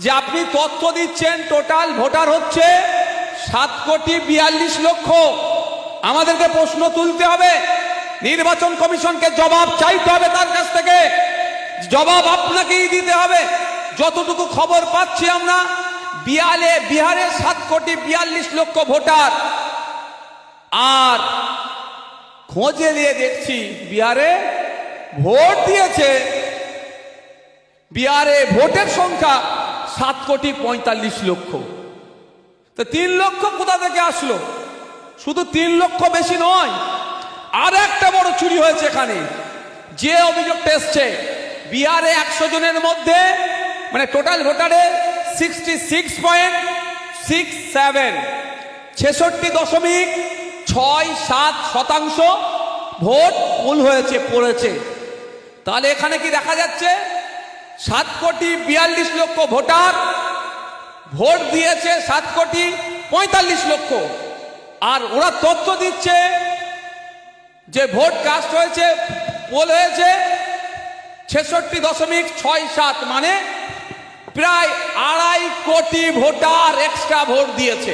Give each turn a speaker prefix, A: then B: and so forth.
A: যে আপনি তথ্য দিচ্ছেন টোটাল ভোটার হচ্ছে 7,42,00,000। আমাদেরকে প্রশ্ন তুলতে হবে, নির্বাচন কমিশনকে জবাব চাইতে হবে, তার কাছ থেকে জবাব আপনাকেই দিতে হবে। যতটুকু খবর পাচ্ছি আমরা, বিহারে 7,42,00,000 ভোটার, আর খোঁজে নিয়ে দেখছি বিহারে ভোট দিয়েছে, বিহারে ভোটের সংখ্যা 7,45,00,000। তো 3 লক্ষ কোথা থেকে আসলো? শুধু 3 লক্ষ বেশি নয়, আর একটা বড় চুরি হয়েছে এখানে। যে অভিযোগটা এসছে, বিহারে 100 জনের মধ্যে মানে টোটাল ভোটারে 66.67 66.67% ভোট ভুল হয়েছে, পড়েছে। তাহলে এখানে কি দেখা যাচ্ছে? 7,42,00,000 ভোটার ভোট দিয়েছে 7,45,00,000, আর ওরা তথ্য দিচ্ছে যে ভোট কাস্ট হয়েছে, পোল হয়েছে 66.67, মানে প্রায় 2.5 কোটি ভোটার এক্সট্রা ভোট দিয়েছে।